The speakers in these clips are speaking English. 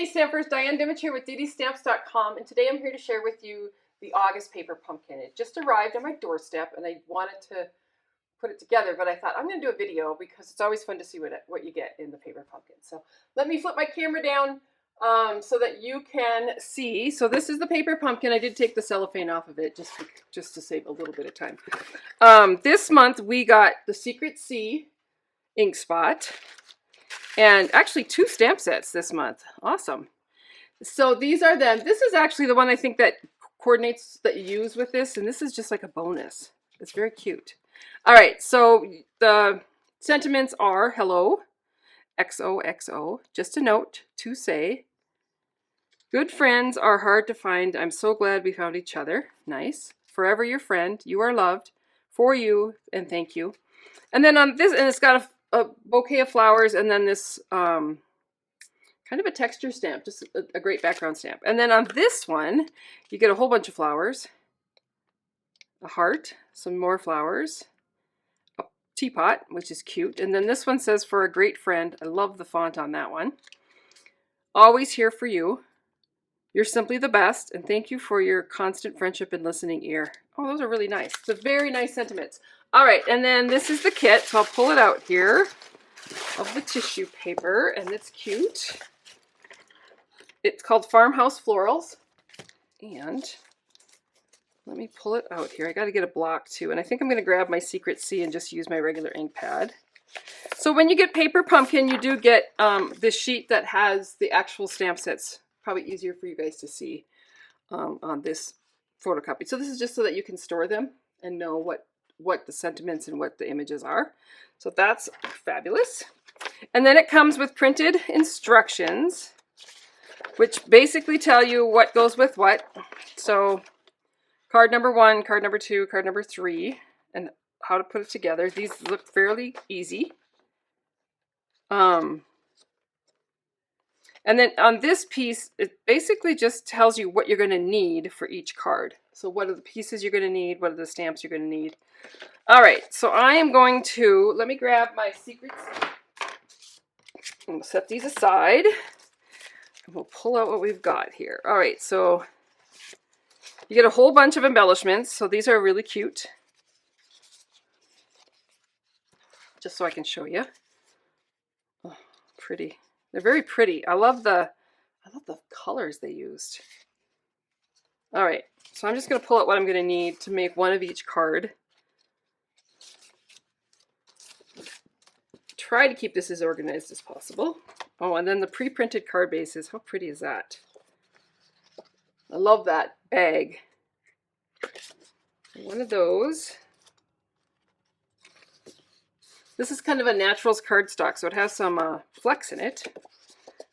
Hey Stampers, Diane Dimich here with ddstamps.com, and today I'm here to share with you the August paper pumpkin. It just arrived on my doorstep and I wanted to put it together, but I thought I'm going to do a video because it's always fun to see what you get in the paper pumpkin. So let me flip my camera down so that you can see. So this is the paper pumpkin. I did take the cellophane off of it just to save a little bit of time. This month we got the Secret C ink spot. And actually 2 stamp sets this month. Awesome. So these are them. This is actually the one I think that coordinates that you use with this. And this is just like a bonus. It's very cute. All right. So the sentiments are hello, XOXO. Just a note to say, good friends are hard to find. I'm so glad we found each other. Nice. Forever your friend. You are loved. For you and thank you. And then on this, and it's got a bouquet of flowers, and then this kind of a texture stamp, just a great background stamp. And then on this one, you get a whole bunch of flowers, a heart, some more flowers, a teapot, which is cute. And then this one says, for a great friend. I love the font on that one. Always here for you. You're simply the best, and thank you for your constant friendship and listening ear. Oh, those are really nice. It's a very nice sentiments. All right, and then this is the kit, so I'll pull it out here of the tissue paper, and it's cute. It's called Farmhouse Florals, and let me pull it out here. I got to get a block too, and I think I'm going to grab my Secret C and just use my regular ink pad. So when you get paper pumpkin, you do get this sheet that has the actual stamp sets. Probably easier for you guys to see on this photocopy. So this is just so that you can store them and know what the sentiments and what the images are. So that's fabulous. And then it comes with printed instructions, which basically tell you what goes with what. So card number 1, card number 2, card number 3, and how to put it together. These look fairly easy. And then on this piece, it basically just tells you what you're going to need for each card. So what are the pieces you're going to need? What are the stamps you're going to need? All right, so I am going to, let me grab my secrets. We'll set these aside. And we'll pull out what we've got here. All right, so you get a whole bunch of embellishments. So these are really cute. Just so I can show you. Oh, pretty. They're very pretty. I love the colors they used. All right, so I'm just going to pull out what I'm going to need to make one of each card. Try to keep this as organized as possible. Oh, and then the pre-printed card bases. How pretty is that? I love that bag. One of those. This is kind of a naturals cardstock, so it has some flex in it,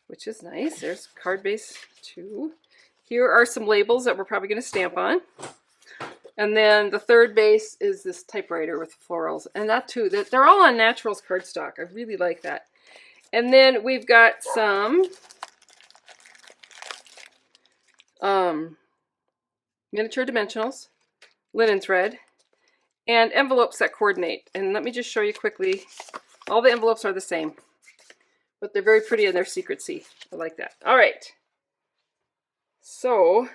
which is nice. There's card base 2. Here are some labels that we're probably going to stamp on. And then the third base is this typewriter with florals. And that too, they're all on naturals cardstock. I really like that. And then we've got some miniature dimensionals, linen thread, and envelopes that coordinate. And let me just show you quickly. All the envelopes are the same, but they're very pretty and they're Secret C. I like that. All right. So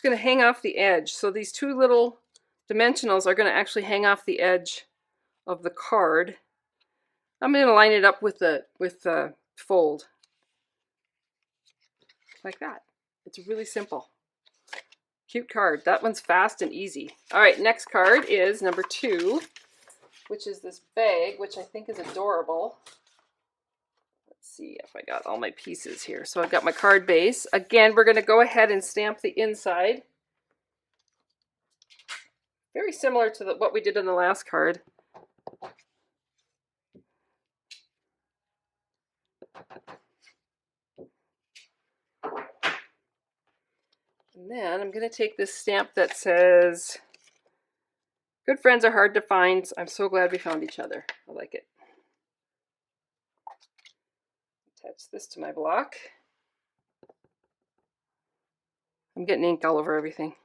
going to hang off the edge. So these two little dimensionals are going to actually hang off the edge of the card. I'm going to line it up with the fold like that. It's really simple. Cute card. That one's fast and easy. All right, next card is number 2, which is this bag, which I think is adorable. Let's see if I got all my pieces here. So I've got my card base. Again, we're going to go ahead and stamp the inside. Very similar to what we did in the last card. And then I'm going to take this stamp that says, "Good friends are hard to find. I'm so glad we found each other." I like it. Attach this to my block. I'm getting ink all over everything.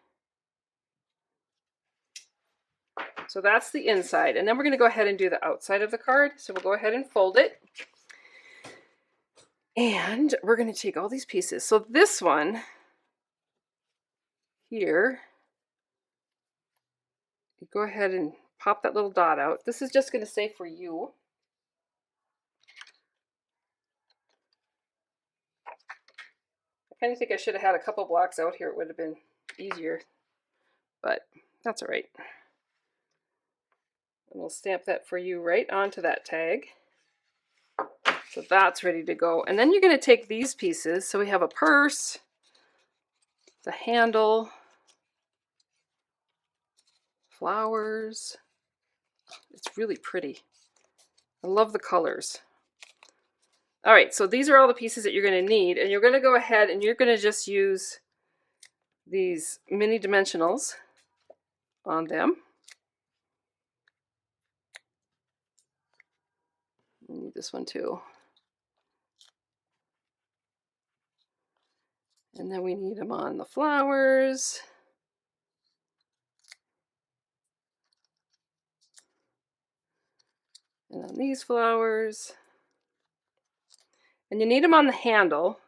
So that's the inside. And then we're going to go ahead and do the outside of the card. So we'll go ahead and fold it. And we're going to take all these pieces. So this one here, you go ahead and pop that little dot out. This is just going to say "for you." I kind of think I should have had a couple blocks out here. It would have been easier, but that's all right. And we'll stamp that "for you" right onto that tag. So that's ready to go. And then you're going to take these pieces. So we have a purse, the handle, flowers. It's really pretty. I love the colors. All right, so these are all the pieces that you're going to need, and you're going to go ahead and you're going to just use these mini dimensionals on them. I need this one too. And then we need them on the flowers. And on these flowers. And you need them on the handle.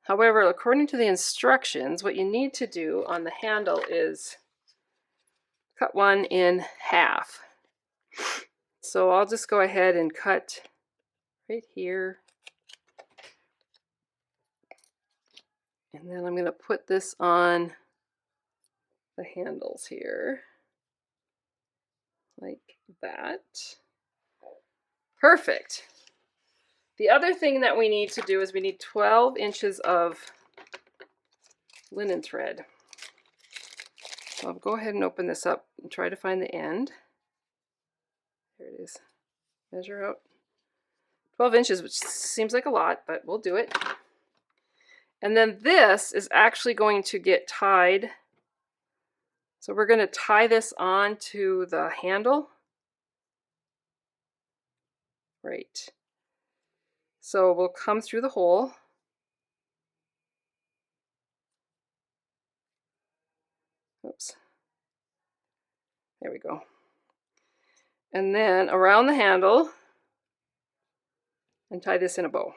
However, according to the instructions, what you need to do on the handle is cut one in half. So I'll just go ahead and cut right here. And then I'm going to put this on the handles here, like that. Perfect. The other thing that we need to do is we need 12 inches of linen thread. So I'll go ahead and open this up and try to find the end. There it is. Measure out 12 inches, which seems like a lot, but we'll do it. And then this is actually going to get tied. So we're going to tie this on to the handle. Right. So we'll come through the hole. Oops. There we go. And then around the handle and tie this in a bow.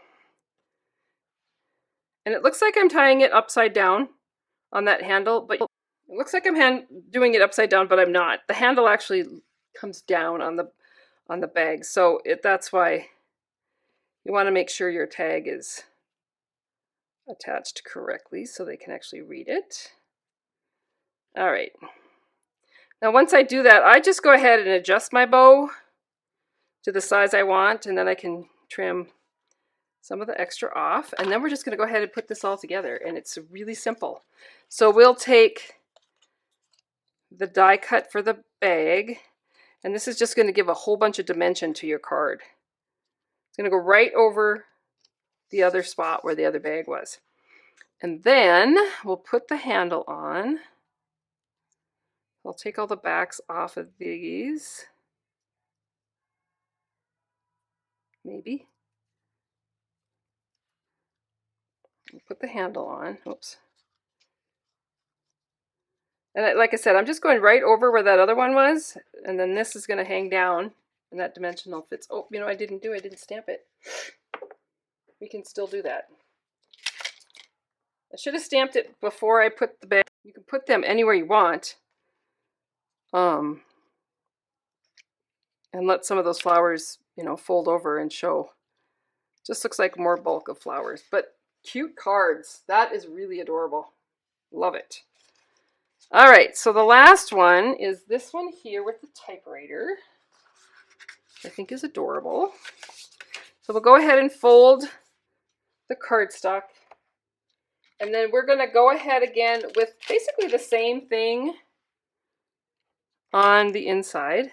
And it looks like I'm tying it upside down on that handle, but it looks like I'm doing it upside down, but I'm not. The handle actually comes down on the bag, so that's why you want to make sure your tag is attached correctly so they can actually read it. All right. Now once I do that, I just go ahead and adjust my bow to the size I want, and then I can trim some of the extra off, and then we're just going to go ahead and put this all together, and it's really simple. So we'll take the die cut for the bag, and this is just going to give a whole bunch of dimension to your card. It's going to go right over the other spot where the other bag was. And then we'll put the handle on. I'll take all the backs off of these. Maybe. We'll put the handle on. Oops. And like I said, I'm just going right over where that other one was, and then this is going to hang down, and that dimensional fits. Oh, you know, I didn't stamp it. We can still do that. I should have stamped it before I put the bag. You can put them anywhere you want. And let some of those flowers, you know, fold over and show. Just looks like more bulk of flowers, but cute cards. That is really adorable. Love it. All right, so the last one is this one here with the typewriter. I think is adorable. So we'll go ahead and fold the cardstock. And then we're going to go ahead again with basically the same thing on the inside.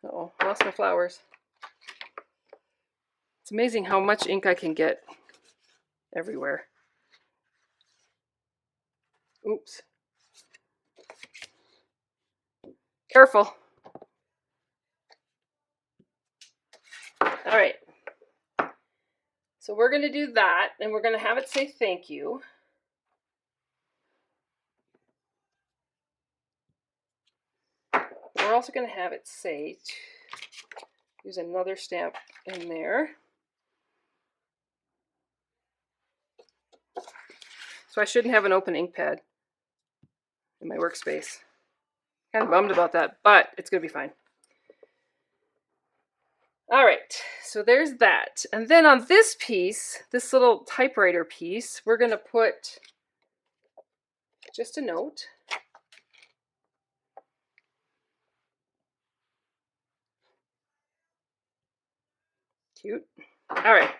Uh-oh, lost my flowers. It's amazing how much ink I can get everywhere. Oops. Careful. All right. So we're going to do that, and we're going to have it say thank you. We're also going to have it say, use another stamp in there. So I shouldn't have an open ink pad in my workspace. Kind of bummed about that, but it's going to be fine. All right, so there's that. And then on this piece, this little typewriter piece, we're going to put just a note. Cute. All right.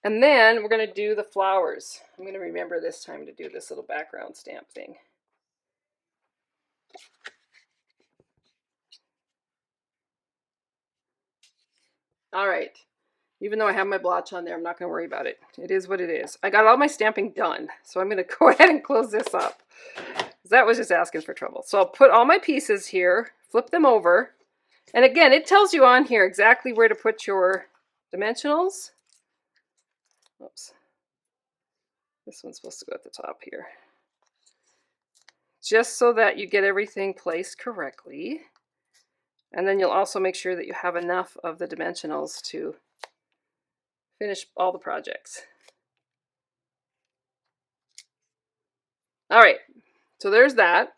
And then we're going to do the flowers. I'm going to remember this time to do this little background stamp thing. All right. Even though I have my blotch on there, I'm not going to worry about it. It is what it is. I got all my stamping done, so I'm going to go ahead and close this up. That was just asking for trouble. So I'll put all my pieces here, flip them over. And again, it tells you on here exactly where to put your dimensionals. Oops. This one's supposed to go at the top here. Just so that you get everything placed correctly. And then you'll also make sure that you have enough of the dimensionals to finish all the projects. All right, so there's that.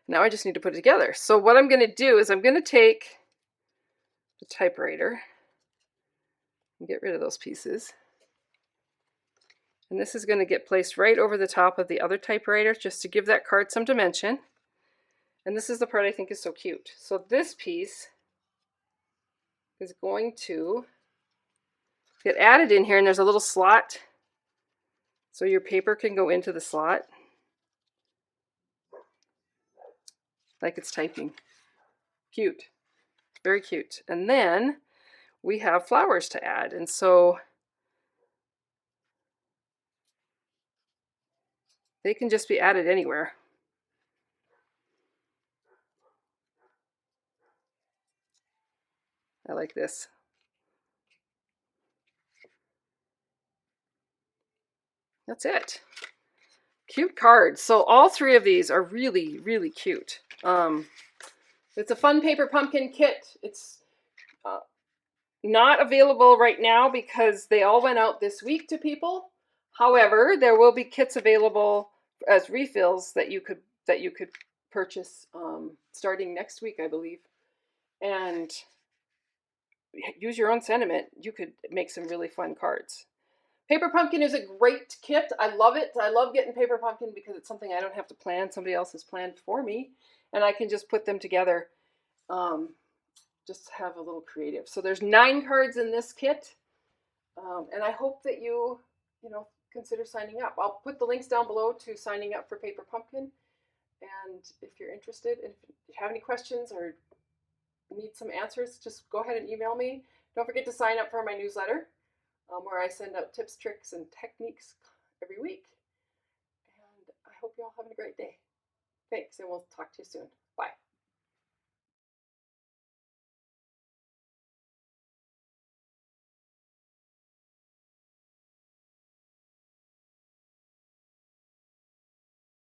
Now I just need to put it together. So what I'm going to do is I'm going to take the typewriter and get rid of those pieces. And this is going to get placed right over the top of the other typewriter just to give that card some dimension. And this is the part I think is so cute. So this piece is going to get added in here, and there's a little slot so your paper can go into the slot like it's typing. Cute. Very cute. And then we have flowers to add, and so they can just be added anywhere. I like this. That's it. Cute cards. So all three of these are really, really cute. It's a fun paper pumpkin kit. It's not available right now because they all went out this week to people. However, there will be kits available as refills that you could purchase starting next week, I believe. And use your own sentiment. You could make some really fun cards. Paper pumpkin is a great kit. I love it. I love getting paper pumpkin because it's something I don't have to plan. Somebody else has planned for me, and I can just put them together. Just have a little creative. So there's 9 cards in this kit, and I hope that you consider signing up. I'll put the links down below to signing up for Paper Pumpkin, and if you're interested, and if you have any questions or need some answers, just go ahead and email me. Don't forget to sign up for my newsletter, where I send out tips, tricks, and techniques every week. And I hope you all have a great day. Thanks, and we'll talk to you soon. Bye.